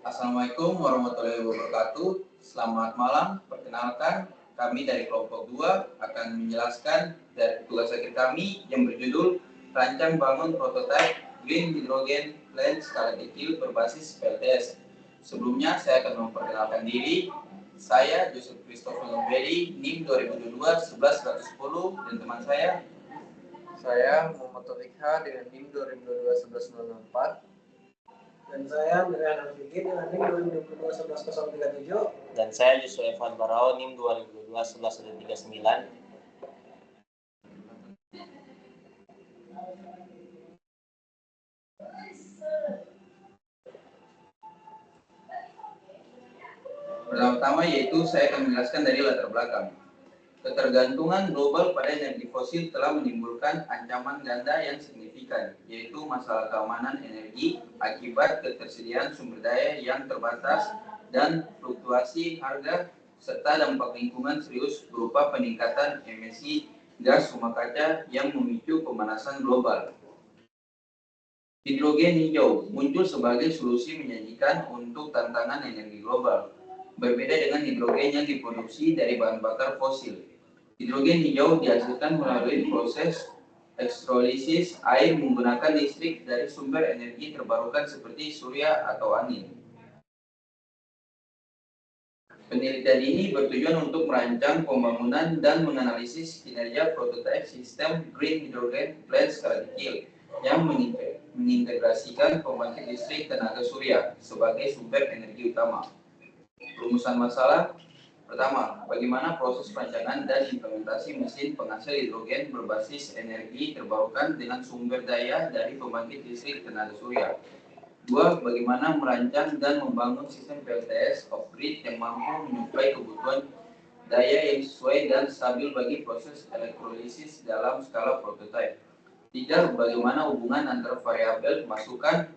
Assalamualaikum warahmatullahi wabarakatuh. Selamat malam. Perkenalkan, kami dari kelompok 2 akan menjelaskan dari tugas akhir kami yang berjudul Rancang Bangun Prototipe Green Hydrogen Plant Skala Kecil berbasis PLTS. Sebelumnya saya akan memperkenalkan diri. Saya Joseph Christopher Lomberi, NIM 2022-11110, dan teman saya Muhammad Taufik dengan NIM 2022-11004. Dan saya Miriam Alfiqin dengan NIM 2022-11037. Dan saya Yusuf Evan Barao, NIM 2022-11139. Pertama-tama yaitu saya akan menjelaskan dari latar belakang. Ketergantungan global pada energi fosil telah menimbulkan ancaman ganda yang signifikan, yaitu masalah keamanan energi akibat ketersediaan sumber daya yang terbatas dan fluktuasi harga, serta dampak lingkungan serius berupa peningkatan emisi gas rumah kaca yang memicu pemanasan global. Hidrogen hijau muncul sebagai solusi menjanjikan untuk tantangan energi global. Berbeda dengan hidrogen yang diproduksi dari bahan bakar fosil. Hidrogen hijau dihasilkan melalui proses elektrolisis air menggunakan listrik dari sumber energi terbarukan seperti surya atau angin. Penelitian ini bertujuan untuk merancang pembangunan dan menganalisis kinerja prototipe sistem Green Hydrogen Plant skala kecil yang mengintegrasikan pembangkit listrik tenaga surya sebagai sumber energi utama. Rumusan masalah. Pertama, bagaimana proses perancangan dan implementasi mesin penghasil hidrogen berbasis energi terbarukan dengan sumber daya dari pembangkit listrik tenaga surya. 2. Bagaimana merancang dan membangun sistem PLTS off-grid yang mampu menyuplai kebutuhan daya yang sesuai dan stabil bagi proses elektrolisis dalam skala prototipe. 3. Bagaimana hubungan antara variabel pemasukan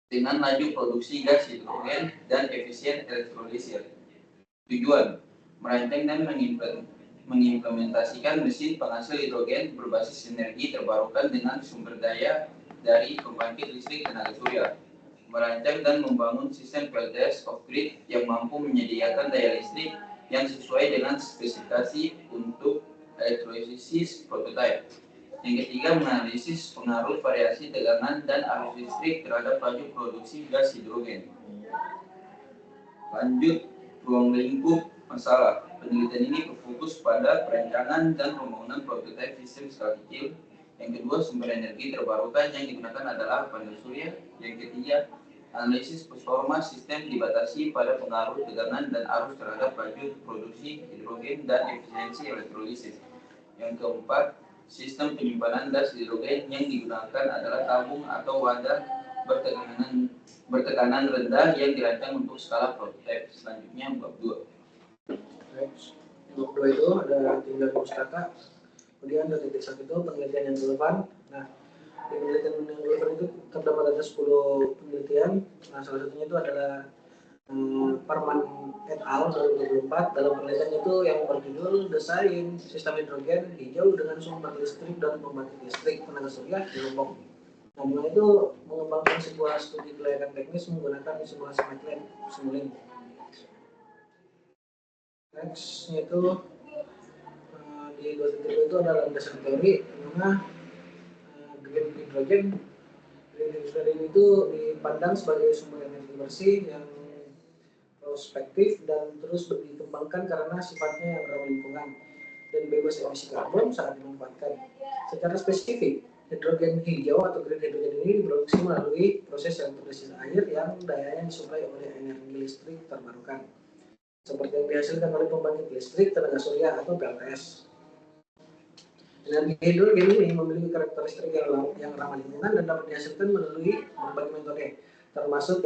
dengan laju produksi gas hidrogen dan efisien elektrolisir. Tujuan, merancang dan mengimplementasikan mesin penghasil hidrogen berbasis energi terbarukan dengan sumber daya dari pembangkit listrik tenaga surya. Merancang dan membangun sistem PLTS off-grid yang mampu menyediakan daya listrik yang sesuai dengan spesifikasi untuk elektrolisis prototipe. Yang ketiga, menganalisis pengaruh variasi tegangan dan arus listrik terhadap laju produksi gas hidrogen. Lanjut, ruang lingkup masalah. Penelitian ini berfokus pada perancangan dan pembangunan prototipe sistem skala kecil. Yang kedua, sumber energi terbarukan yang digunakan adalah panel surya. Yang ketiga, analisis performa sistem dibatasi pada pengaruh tegangan dan arus terhadap laju produksi hidrogen dan efisiensi elektrolisis. Yang keempat, sistem penyimpanan gas hidrogen yang digunakan adalah tabung atau wadah bertekanan rendah yang dirancang untuk skala prototipe. Selanjutnya bab 2. Bab 2 itu ada tinggal pustaka. Kemudian dari titik 1 itu penelitian yang relevan. Nah, di penelitian yang relevan itu terdapat ada 10 penelitian. Nah, salah satunya itu adalah Parman et al. 2024. Dalam penelitian itu yang berjudul Desain Sistem Hidrogen Hijau dengan Sumber Listrik dan Pembangkit Listrik Tenaga Surya di Lombok. Namun itu mengembangkan sebuah studi kelayakan teknis menggunakan simulasi MATLAB Simulink. Nextnya itu di 2.2 itu ada landasan teori dimana green hydrogen itu dipandang sebagai sumber energi bersih yang prospektif dan terus dikembangkan karena sifatnya yang ramah lingkungan dan bebas emisi karbon saat dimanfaatkan. Secara spesifik, hidrogen hijau atau green hydrogen ini diproduksi melalui proses elektrolisis air yang dayanya disuplai oleh energi listrik terbarukan, seperti yang dihasilkan oleh pembangkit listrik tenaga surya atau PLTS. Energi hidrogen ini memiliki karakteristik yang ramah lingkungan dan dapat dihasilkan melalui berbagai metode, termasuk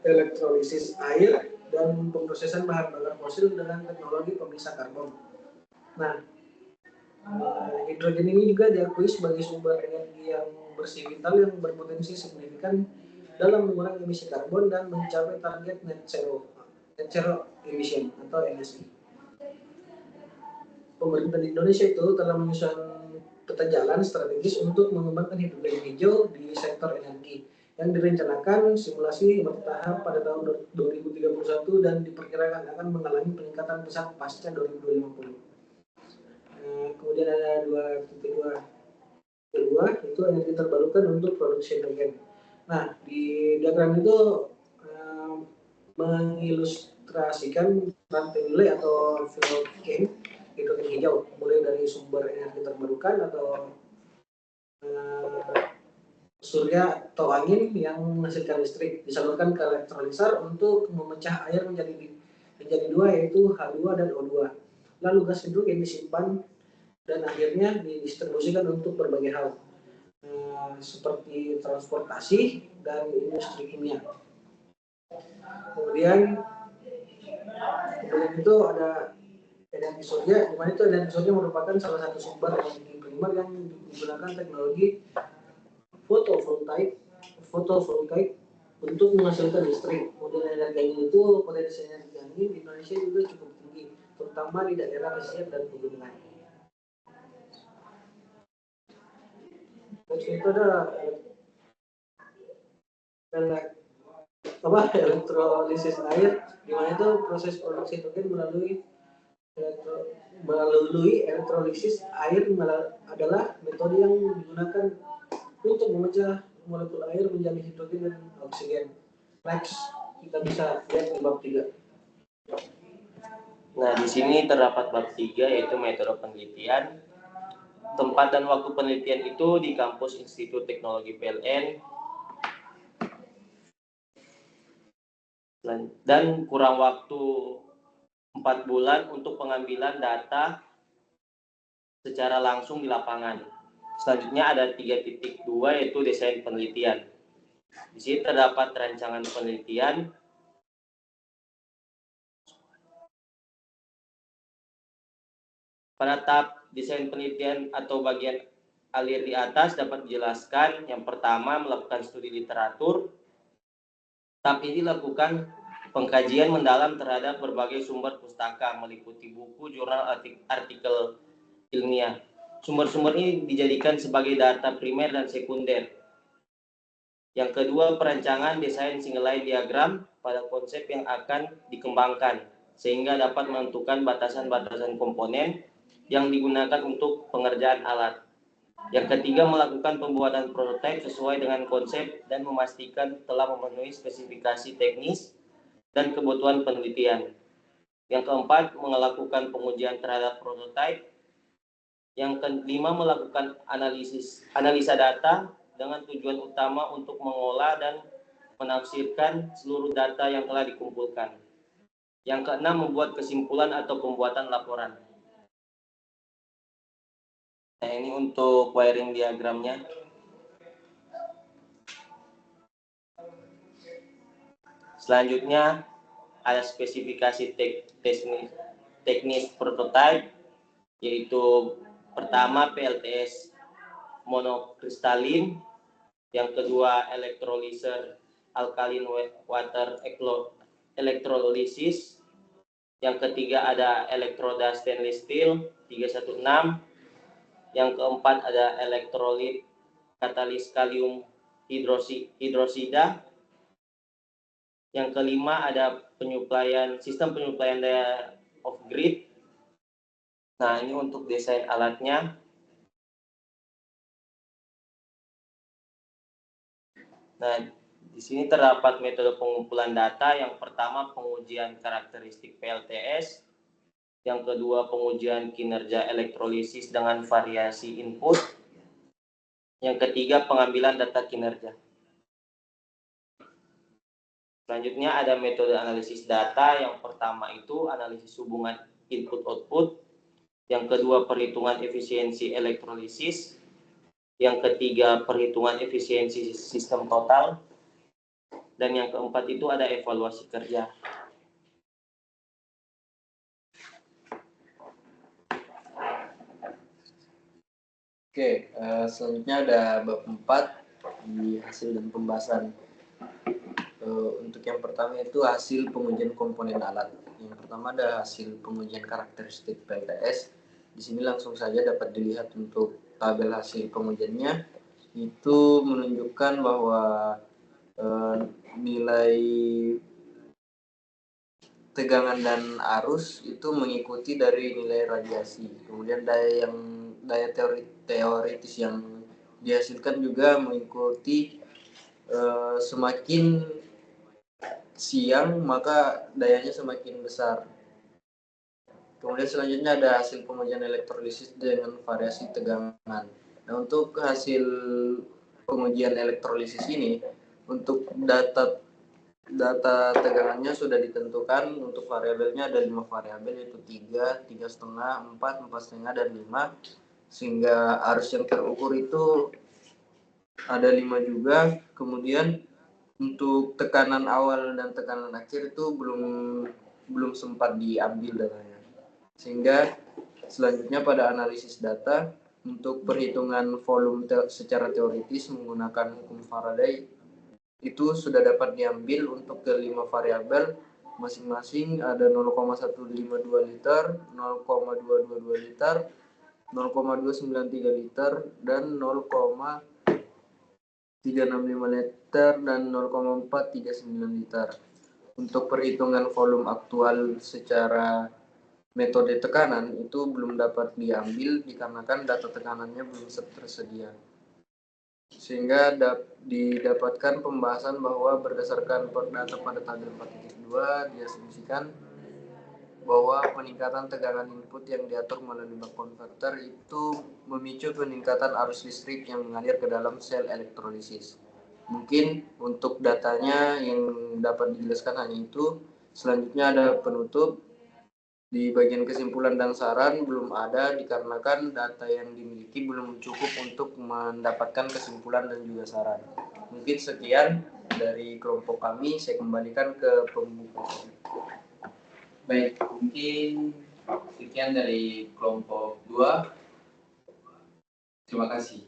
elektrolisis air dan pemrosesan bahan bakar fosil dengan teknologi pemisah karbon. Nah, hidrogen ini juga diakui sebagai sumber energi yang bersih vital yang berpotensi signifikan dalam mengurangi emisi karbon dan mencapai target net zero emission atau NZE. Pemerintah di Indonesia itu telah menyusun peta jalan strategis untuk mengembangkan hidrogen hijau di sektor energi yang direncanakan simulasi bertahap pada tahun 2031 dan diperkirakan akan mengalami peningkatan pesat pasca 2050. Kemudian ada 2.2 kedua itu energi terbarukan untuk produksi hidrogen. Nah, di diagram itu mengilustrasikan rantai nilai atau value chain hidrogen hijau, mulai dari sumber energi terbarukan atau surya atau angin yang menghasilkan listrik disalurkan ke elektrolisar untuk memecah air menjadi dua, yaitu H2 dan O2. Lalu gas hidrogen disimpan dan akhirnya didistribusikan untuk berbagai hal seperti transportasi dan industri kimia. Kemudian itu ada energi surya, di mana itu energi surya merupakan salah satu sumber energi primer yang digunakan teknologi fotovoltaik untuk menghasilkan listrik. Kemudian energi angin itu, potensi energi angin di Indonesia juga cukup tinggi, terutama di daerah pesisir dan pegunungan. Terus itu ada elektrolisis air, di mana itu proses produksi hidrogen melalui elektrolisis air adalah metode yang digunakan untuk memecah molekul air menjadi hidrogen dan oksigen. Next, kita bisa lihat di bab 3. Nah, di sini terdapat bab 3 yaitu metode penelitian. Tempat dan waktu penelitian itu di kampus Institut Teknologi PLN dan kurang waktu 4 bulan untuk pengambilan data secara langsung di lapangan. Selanjutnya ada 3.2 yaitu desain penelitian. Di sini terdapat rancangan penelitian, pada tahap desain penelitian atau bagian alir di atas dapat dijelaskan. Yang pertama, melakukan studi literatur. Tahap ini dilakukan pengkajian mendalam terhadap berbagai sumber pustaka, meliputi buku, jurnal, artikel ilmiah. Sumber-sumber ini dijadikan sebagai data primer dan sekunder. Yang kedua, perancangan desain single line diagram pada konsep yang akan dikembangkan, sehingga dapat menentukan batasan-batasan komponen yang digunakan untuk pengerjaan alat. Yang ketiga, melakukan pembuatan prototipe sesuai dengan konsep dan memastikan telah memenuhi spesifikasi teknis dan kebutuhan penelitian. Yang keempat, melakukan pengujian terhadap prototipe. Yang kelima, melakukan analisa data dengan tujuan utama untuk mengolah dan menafsirkan seluruh data yang telah dikumpulkan. Yang keenam, membuat kesimpulan atau pembuatan laporan. Nah, ini untuk wiring diagramnya. Selanjutnya ada spesifikasi teknis prototipe, yaitu pertama PLTS monokristalin, yang kedua elektroliser alkaline water elektrolisis, yang ketiga ada elektroda stainless steel 316, yang keempat ada elektrolit katalis kalium hidrosida, yang kelima ada sistem penyuplaian daya off grid. Nah, ini untuk desain alatnya. Nah, di sini terdapat metode pengumpulan data. Yang pertama, pengujian karakteristik PLTS. Yang kedua, pengujian kinerja elektrolisis dengan variasi input. Yang ketiga, pengambilan data kinerja. Selanjutnya ada metode analisis data. Yang pertama itu analisis hubungan input-output. Yang kedua, perhitungan efisiensi elektrolisis. Yang ketiga, perhitungan efisiensi sistem total. Dan yang keempat itu ada evaluasi kerja. Oke, selanjutnya ada bab 4 di hasil dan pembahasan. Untuk yang pertama itu hasil pengujian komponen alat. Yang pertama ada hasil pengujian karakteristik PLTS. Di sini langsung saja dapat dilihat untuk tabel hasil pengujiannya. Itu menunjukkan bahwa nilai tegangan dan arus itu mengikuti dari nilai radiasi. Kemudian daya teoritis yang dihasilkan juga mengikuti semakin siang maka dayanya semakin besar. Kemudian selanjutnya ada hasil pengujian elektrolisis dengan variasi tegangan. Nah, untuk hasil pengujian elektrolisis ini, untuk data tegangannya sudah ditentukan. Untuk variabelnya ada 5 variabel, yaitu 3, 3,5, 4, 4,5, dan 5. Sehingga arus yang terukur itu ada 5 juga. Kemudian untuk tekanan awal dan tekanan akhir itu belum sempat diambil datanya. Sehingga selanjutnya pada analisis data, untuk perhitungan volume secara teoritis menggunakan hukum Faraday itu sudah dapat diambil untuk kelima variabel. Masing-masing ada 0,152 liter, 0,222 liter, 0,293 liter, dan 0,365 liter, dan 0,439 liter. Untuk perhitungan volume aktual secara metode tekanan itu belum dapat diambil dikarenakan data tekanannya belum tersedia. Sehingga didapatkan pembahasan bahwa berdasarkan data pada tabel 4.2 diasumsikan bahwa peningkatan tegangan input yang diatur melalui buck converter itu memicu peningkatan arus listrik yang mengalir ke dalam sel elektrolisis. Mungkin untuk datanya yang dapat dijelaskan hanya itu. Selanjutnya ada penutup. Di bagian kesimpulan dan saran belum ada dikarenakan data yang dimiliki belum cukup untuk mendapatkan kesimpulan dan juga saran. Mungkin sekian dari kelompok kami, saya kembalikan ke pembuku. Baik, mungkin sekian dari kelompok 2. Terima kasih.